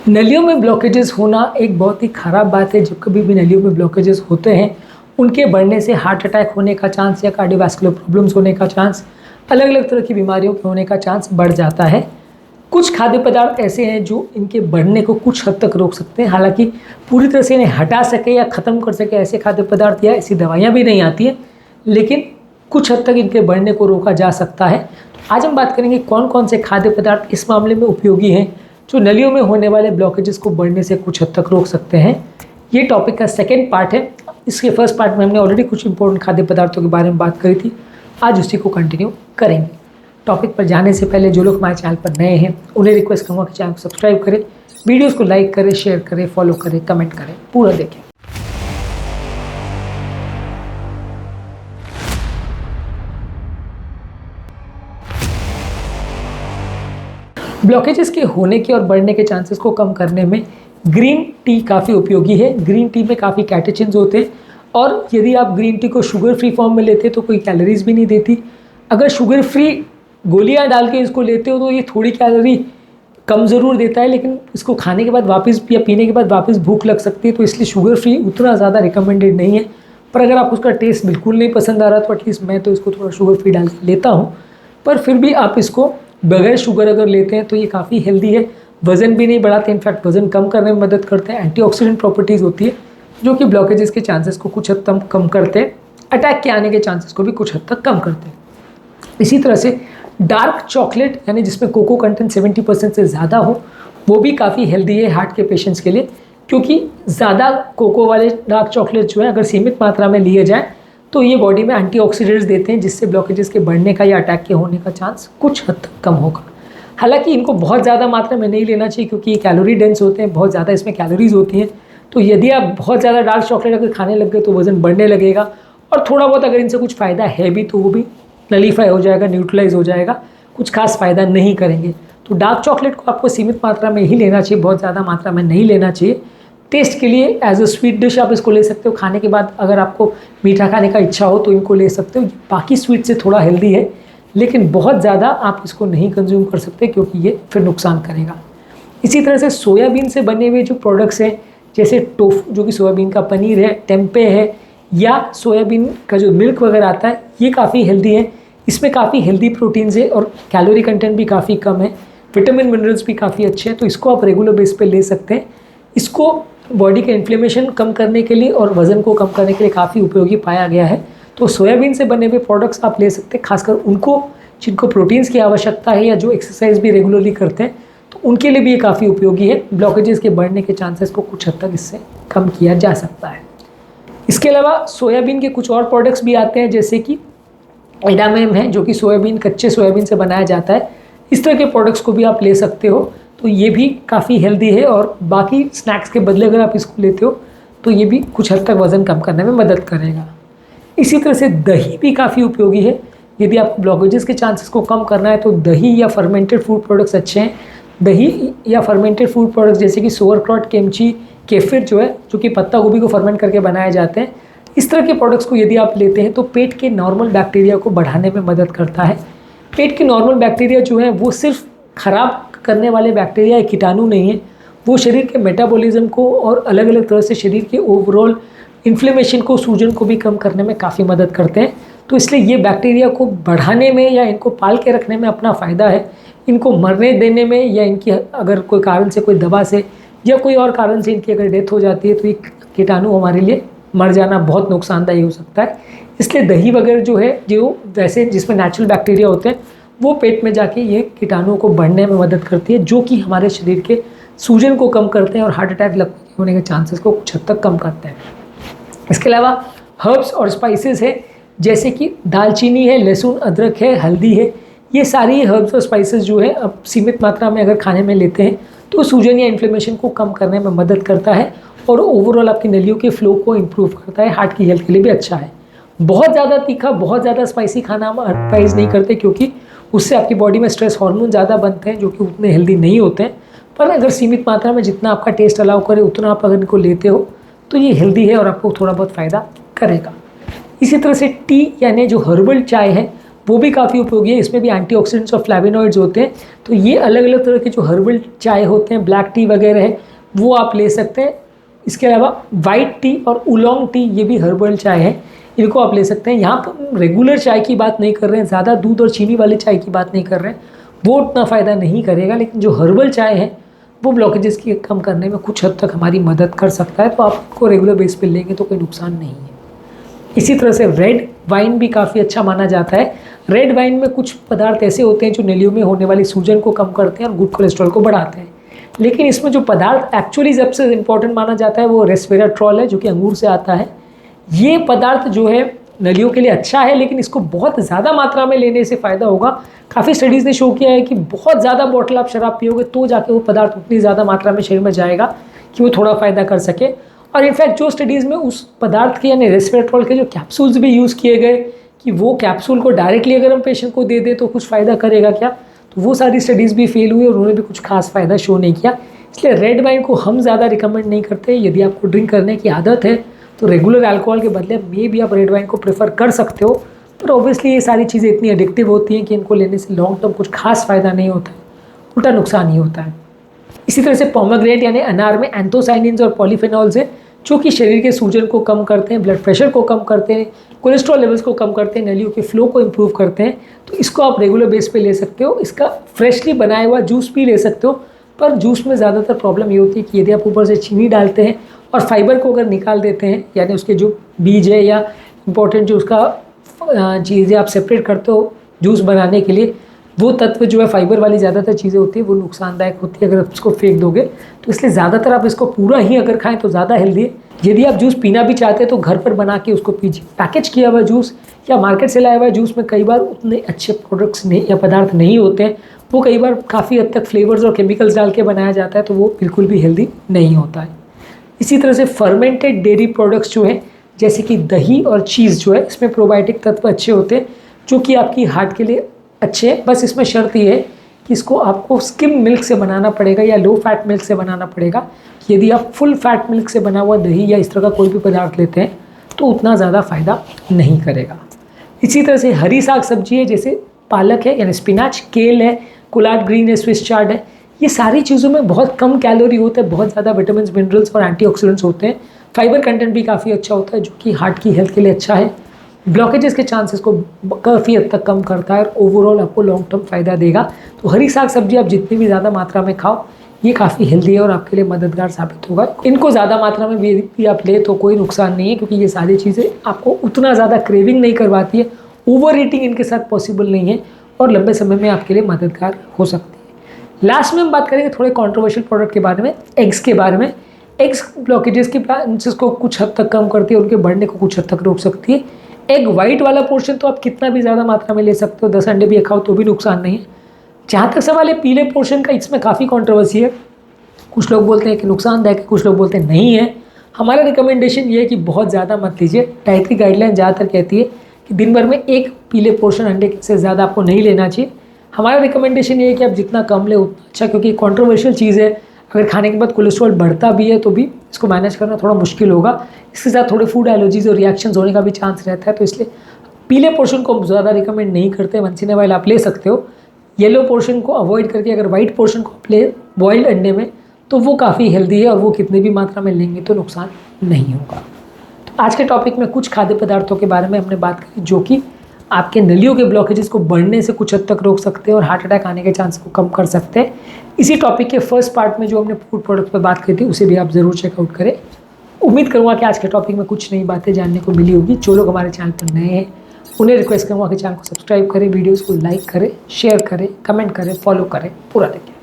नलियों में ब्लॉकेजेस होना एक बहुत ही ख़राब बात है। जब कभी भी नलियों में ब्लॉकेजेस होते हैं, उनके बढ़ने से हार्ट अटैक होने का चांस या कार्डियोवैस्कुलर प्रॉब्लम्स होने का चांस, अलग अलग तरह की बीमारियों के होने का चांस बढ़ जाता है। कुछ खाद्य पदार्थ ऐसे हैं जो इनके बढ़ने को कुछ हद तक रोक सकते हैं। हालांकि पूरी तरह से इन्हें हटा सके या ख़त्म कर सके ऐसे खाद्य पदार्थ या ऐसी दवाइयाँ भी नहीं आती हैं, लेकिन कुछ हद तक इनके बढ़ने को रोका जा सकता है। तो आज हम बात करेंगे कौन कौन से खाद्य पदार्थ इस मामले में उपयोगी हैं, जो नलियों में होने वाले ब्लॉकेजेस को बढ़ने से कुछ हद तक रोक सकते हैं। ये टॉपिक का सेकेंड पार्ट है। इसके फर्स्ट पार्ट में हमने ऑलरेडी कुछ इंपॉर्टेंट खाद्य पदार्थों के बारे में बात करी थी। आज उसी को कंटिन्यू करेंगे। टॉपिक पर जाने से पहले जो लोग हमारे चैनल पर नए हैं उन्हें रिक्वेस्ट करूँगा कि चैनल को सब्सक्राइब करें, वीडियोज़ को लाइक करें, शेयर करें, फॉलो करें, कमेंट करें, पूरा देखें। ब्लॉकेजेस के होने के और बढ़ने के चांसेस को कम करने में ग्रीन टी काफ़ी उपयोगी है। ग्रीन टी में काफ़ी कैटेचिन्स होते हैं और यदि आप ग्रीन टी को शुगर फ्री फॉर्म में लेते हैं तो कोई कैलोरीज भी नहीं देती। अगर शुगर फ्री गोलियां डाल के इसको लेते हो तो ये थोड़ी कैलोरी कम ज़रूर देता है, लेकिन इसको खाने के बाद वापस या पीने के बाद वापस भूख लग सकती है, तो इसलिए शुगर फ्री उतना ज़्यादा रिकमेंडेड नहीं है। पर अगर आप उसका टेस्ट बिल्कुल नहीं पसंद आ रहा तो एटलीस्ट मैं तो इसको थोड़ा शुगर फ्री डाल के लेता हूँ। पर फिर भी आप इसको बगैर शुगर अगर लेते हैं तो ये काफ़ी हेल्दी है। वज़न भी नहीं बढ़ाते, इनफैक्ट वज़न कम करने में मदद करते हैं। एंटीऑक्सीडेंट प्रॉपर्टीज़ होती है जो कि ब्लॉकेजेस के चांसेस को कुछ हद तक कम करते हैं। अटैक के आने के चांसेस को भी कुछ हद तक कम करते हैं। इसी तरह से डार्क चॉकलेट यानी जिसमें कोको कंटेंट 70% से ज़्यादा हो, वो भी काफ़ी हेल्दी है हार्ट के पेशेंट्स के लिए, क्योंकि ज़्यादा कोको वाले डार्क चॉकलेट जो है अगर सीमित मात्रा में लिए जाए तो ये बॉडी में एंटीऑक्सीडेंट्स देते हैं, जिससे ब्लॉकेजेस के बढ़ने का या अटैक के होने का चांस कुछ हद तक कम होगा। हालांकि इनको बहुत ज़्यादा मात्रा में नहीं लेना चाहिए, क्योंकि ये कैलोरी डेंस होते हैं, बहुत ज़्यादा इसमें कैलोरीज होती हैं। तो यदि आप बहुत ज़्यादा डार्क चॉकलेट अगर खाने लग गए तो वज़न बढ़ने लगेगा, और थोड़ा बहुत अगर इनसे कुछ फ़ायदा है भी तो वो भी नलीफाई हो जाएगा, न्यूट्रलाइज हो जाएगा, कुछ खास फ़ायदा नहीं करेंगे। तो डार्क चॉकलेट को आपको सीमित मात्रा में ही लेना चाहिए, बहुत ज़्यादा मात्रा में नहीं लेना चाहिए। टेस्ट के लिए एज अ स्वीट डिश आप इसको ले सकते हो। खाने के बाद अगर आपको मीठा खाने का इच्छा हो तो इनको ले सकते हो। बाकी स्वीट से थोड़ा हेल्दी है, लेकिन बहुत ज़्यादा आप इसको नहीं कंज्यूम कर सकते, क्योंकि ये फिर नुकसान करेगा। इसी तरह से सोयाबीन से बने हुए जो प्रोडक्ट्स हैं, जैसे टोफू जो कि सोयाबीन का पनीर है, टेम्पे है, या सोयाबीन का जो मिल्क वगैरह आता है, ये काफ़ी हेल्दी है। इसमें काफ़ी हेल्दी प्रोटीन्स है और कैलोरी कंटेंट भी काफ़ी कम है। विटामिन मिनरल्स भी काफ़ी अच्छे हैं, तो इसको आप रेगुलर बेस पे ले सकते हैं। इसको बॉडी के इन्फ्लेमेशन कम करने के लिए और वज़न को कम करने के लिए काफ़ी उपयोगी पाया गया है। तो सोयाबीन से बने हुए प्रोडक्ट्स आप ले सकते हैं, खासकर उनको जिनको प्रोटीन्स की आवश्यकता है या जो एक्सरसाइज भी रेगुलरली करते हैं, तो उनके लिए भी ये काफ़ी उपयोगी है। ब्लॉकेजेस के बढ़ने के चांसेस को कुछ हद तक इससे कम किया जा सकता है। इसके अलावा सोयाबीन के कुछ और प्रोडक्ट्स भी आते हैं, जैसे कि एडामेम है, जो कि सोयाबीन, कच्चे सोयाबीन से बनाया जाता है। इस तरह के प्रोडक्ट्स को भी आप ले सकते हो, तो ये भी काफ़ी हेल्दी है। और बाकी स्नैक्स के बदले अगर आप इसको लेते हो तो ये भी कुछ हद तक वज़न कम करने में मदद करेगा। इसी तरह से दही भी काफ़ी उपयोगी है। यदि आपको ब्लॉकेजेस के चांसेस को कम करना है तो दही या फर्मेंटेड फूड प्रोडक्ट्स अच्छे हैं। दही या फर्मेंटेड फूड प्रोडक्ट्स जैसे कि सोवरक्रॉट, किमची, केफिर जो है, जो कि पत्ता गोभी को फर्मेंट करके बनाए जाते हैं, इस तरह के प्रोडक्ट्स को यदि आप लेते हैं तो पेट के नॉर्मल बैक्टीरिया को बढ़ाने में मदद करता है। पेट के नॉर्मल बैक्टीरिया जो है वो सिर्फ खराब करने वाले बैक्टीरिया या कीटाणु नहीं है, वो शरीर के मेटाबॉलिज्म को और अलग अलग तरह से शरीर के ओवरऑल इन्फ्लेमेशन को, सूजन को भी कम करने में काफ़ी मदद करते हैं। तो इसलिए ये बैक्टीरिया को बढ़ाने में या इनको पाल के रखने में अपना फ़ायदा है। इनको मरने देने में या इनकी अगर कोई कारण से, कोई दवा से या कोई और कारण से इनकी अगर डेथ हो जाती है तो ये कीटाणु हमारे लिए मर जाना बहुत नुकसानदायी हो सकता है। इसलिए दही वगैरह जो है, जो वैसे जिसमें नेचुरल बैक्टीरिया होते हैं, वो पेट में जाके ये कीटाणुओं को बढ़ने में मदद करती है, जो कि हमारे शरीर के सूजन को कम करते हैं और हार्ट अटैक होने के चांसेस को कुछ हद तक कम करते हैं। इसके अलावा हर्ब्स और स्पाइसेस है, जैसे कि दालचीनी है, लहसुन, अदरक है, हल्दी है। ये सारी हर्ब्स और स्पाइसेस जो है अब सीमित मात्रा में अगर खाने में लेते हैं तो सूजन या इन्फ्लेमेशन को कम करने में मदद करता है और ओवरऑल आपकी नलियों के फ्लो को इम्प्रूव करता है। हार्ट की हेल्थ के लिए भी अच्छा है। बहुत ज़्यादा तीखा, बहुत ज़्यादा स्पाइसी खाना हम एडवाइज नहीं करते, क्योंकि उससे आपकी बॉडी में स्ट्रेस हार्मोन ज़्यादा बनते हैं, जो कि उतने हेल्दी नहीं होते हैं। पर अगर सीमित मात्रा में जितना आपका टेस्ट अलाउ करे उतना आप अगर इनको लेते हो तो ये हेल्दी है और आपको थोड़ा बहुत फ़ायदा करेगा। इसी तरह से टी यानी जो हर्बल चाय है वो भी काफ़ी उपयोगी है। इसमें भी एंटीऑक्सीडेंट्स और फ्लैविनॉइड्स होते हैं। तो ये अलग अलग तरह के जो हर्बल चाय होते हैं, ब्लैक टी वगैरह है, वो आप ले सकते हैं। इसके अलावा वाइट टी और उलोंग टी, ये भी हर्बल चाय है, इनको आप ले सकते हैं। यहाँ पर हम रेगुलर चाय की बात नहीं कर रहे हैं, ज़्यादा दूध और चीनी वाली चाय की बात नहीं कर रहे हैं, वो उतना फ़ायदा नहीं करेगा। लेकिन जो हर्बल चाय है वो ब्लॉकेजेस की कम करने में कुछ हद तक हमारी मदद कर सकता है। तो आपको रेगुलर बेस पे लेंगे तो कोई नुकसान नहीं है। इसी तरह से रेड वाइन भी काफ़ी अच्छा माना जाता है। रेड वाइन में कुछ पदार्थ ऐसे होते हैं जो नलियों में होने वाली सूजन को कम करते हैं और गुड कोलेस्ट्रॉल को बढ़ाते हैं। लेकिन इसमें जो पदार्थ एक्चुअली सबसे इंपॉर्टेंट माना जाता है वो रेस्वेराट्रॉल है, जो कि अंगूर से आता है। ये पदार्थ जो है नलियों के लिए अच्छा है, लेकिन इसको बहुत ज़्यादा मात्रा में लेने से फ़ायदा होगा। काफ़ी स्टडीज़ ने शो किया है कि बहुत ज़्यादा बॉटल आप शराब पियोगे तो जाके वो पदार्थ उतनी ज़्यादा मात्रा में शरीर में जाएगा कि वो थोड़ा फ़ायदा कर सके। और इनफैक्ट जो स्टडीज़ में उस पदार्थ के यानी रेस्वेराट्रॉल के जो कैप्सूल्स भी यूज़ किए गए कि वो कैप्सूल को डायरेक्टली अगर हम पेशेंट को दे दें तो कुछ फ़ायदा करेगा क्या, तो वो सारी स्टडीज़ भी फेल हुई और उन्होंने भी कुछ खास फ़ायदा शो नहीं किया। इसलिए रेड वाइन को हम ज़्यादा रिकमेंड नहीं करते। यदि आपको ड्रिंक करने की आदत है तो रेगुलर अल्कोहल के बदले में भी आप रेड वाइन को प्रेफर कर सकते हो। पर ऑब्वियसली ये सारी चीज़ें इतनी एडिक्टिव होती हैं कि इनको लेने से लॉन्ग टर्म कुछ खास फ़ायदा नहीं होता है, उल्टा नुकसान ही होता है। इसी तरह से पोमेग्रेनेट यानी अनार में एंथोसाइनिन्स और पॉलीफेनॉल्स हैं, जो कि शरीर के सूजन को कम करते हैं, ब्लड प्रेशर को कम करते हैं, कोलेस्ट्रॉल लेवल्स को कम करते हैं, नलियों के फ्लो को इम्प्रूव करते हैं। तो इसको आप रेगुलर बेस पे ले सकते हो। इसका फ्रेशली बनाया हुआ जूस भी ले सकते हो। पर जूस में ज़्यादातर प्रॉब्लम ये होती है कि यदि आप ऊपर से चीनी डालते हैं और फाइबर को अगर निकाल देते हैं, यानी उसके जो बीज है या इम्पोर्टेंट जो उसका चीज़ें आप सेपरेट करते हो जूस बनाने के लिए, वो तत्व जो है फाइबर वाली ज़्यादातर चीज़ें होती है वो नुकसानदायक होती है अगर आप इसको फेंक दोगे। तो इसलिए ज़्यादातर आप इसको पूरा ही अगर खाएं तो ज़्यादा हेल्दी है। यदि आप जूस पीना भी चाहते हैं तो घर पर बना के उसको पीजिए। पैकेज किया हुआ जूस या मार्केट से लाया हुआ जूस में कई बार उतने अच्छे प्रोडक्ट्स नहीं या पदार्थ नहीं होते हैं। वो कई बार काफ़ी हद तक फ्लेवर्स और केमिकल्स डाल के बनाया जाता है, तो वो बिल्कुल भी हेल्दी नहीं होता है। इसी तरह से फर्मेंटेड डेयरी प्रोडक्ट्स जो है जैसे कि दही और चीज़ जो है, इसमें प्रोबायोटिक तत्व अच्छे होते हैं जो कि आपकी हार्ट के लिए अच्छे हैं। बस इसमें शर्त ये है कि इसको आपको स्किम मिल्क से बनाना पड़ेगा या लो फैट मिल्क से बनाना पड़ेगा। यदि आप फुल फैट मिल्क से बना हुआ दही या इस तरह का कोई भी पदार्थ लेते हैं तो उतना ज़्यादा फ़ायदा नहीं करेगा। इसी तरह से हरी साग सब्जी है जैसे पालक है यानी स्पिनाच, केल है, कोलार्ड ग्रीन है, स्विस चार्ड है, ये सारी चीज़ों में बहुत कम कैलोरी होता है, बहुत ज़्यादा विटामिन मिनरल्स और एंटीऑक्सीडेंट्स होते हैं। फाइबर कंटेंट भी काफ़ी अच्छा होता है जो कि हार्ट की हेल्थ के लिए अच्छा है। ब्लॉकेजेस के चांसेस को काफ़ी हद तक कम करता है और ओवरऑल आपको लॉन्ग टर्म फ़ायदा देगा। तो हरी साग सब्जी आप जितनी भी ज़्यादा मात्रा में खाओ, ये काफ़ी हेल्दी है और आपके लिए मददगार साबित होगा। इनको ज़्यादा मात्रा में भी आप ले तो कोई नुकसान नहीं है, क्योंकि ये सारी चीज़ें आपको उतना ज़्यादा क्रेविंग नहीं करवाती है, ओवर ईटिंग इनके साथ पॉसिबल नहीं है और लंबे समय में आपके लिए मददगार हो सकती है। लास्ट में हम बात करेंगे थोड़े कॉन्ट्रोवर्शियल प्रोडक्ट के बारे में, एग्स के बारे में। एग्स ब्लॉकेजेस के चांसेस को कुछ हद तक कम करती है, उनके बढ़ने को कुछ हद तक रोक सकती है। एग वाइट वाला पोर्शन तो आप कितना भी ज़्यादा मात्रा में ले सकते हो, 10 अंडे भी खाओ तो भी नुकसान नहीं है। जहाँ तक सवाल है पीले पोर्शन का, इसमें काफ़ी कंट्रोवर्सी है। कुछ लोग बोलते हैं कि नुकसानदायक है, कुछ लोग बोलते हैं नहीं है। हमारा रिकमेंडेशन ये है कि बहुत ज़्यादा मत लीजिए। डाइटरी गाइडलाइन ज़्यादातर कहती है कि दिन भर में एक पीले पोर्शन अंडे से ज़्यादा आपको नहीं लेना चाहिए। हमारा रिकमेंडेशन ये है कि आप जितना कम ले उतना अच्छा, क्योंकि कंट्रोवर्शियल चीज़ है। अगर खाने के बाद कोलेस्ट्रॉल बढ़ता भी है तो भी इसको मैनेज करना थोड़ा मुश्किल होगा। इसके साथ थोड़े फूड एलर्जीज और रिएक्शंस होने का भी चांस रहता है, तो इसलिए पीले पोर्शन को ज़्यादा रिकमेंड नहीं करते। वंस इन अ व्हाइल आप ले सकते हो। येलो पोर्शन को अवॉइड करके अगर वाइट पोर्शन को आप ले बॉइल्ड अंडे में तो वो काफ़ी हेल्दी है और वो कितनी भी मात्रा में लेंगे तो नुकसान नहीं होगा। तो आज के टॉपिक में कुछ खाद्य पदार्थों के बारे में हमने बात करी जो कि आपके नलियों के ब्लॉकेजेस को बढ़ने से कुछ हद तक रोक सकते हैं और हार्ट अटैक आने के चांस को कम कर सकते हैं। इसी टॉपिक के फर्स्ट पार्ट में जो हमने फूड प्रोडक्ट पर बात की थी उसे भी आप ज़रूर चेकआउट करें। उम्मीद करूँगा कि आज के टॉपिक में कुछ नई बातें जानने को मिली होगी। जो लोग हमारे चैनल पर नए हैं उन्हें रिक्वेस्ट करूँगा कि चैनल को सब्सक्राइब करें, वीडियोज़ को लाइक करें, शेयर करें, कमेंट करें, फॉलो करें, पूरा देखें।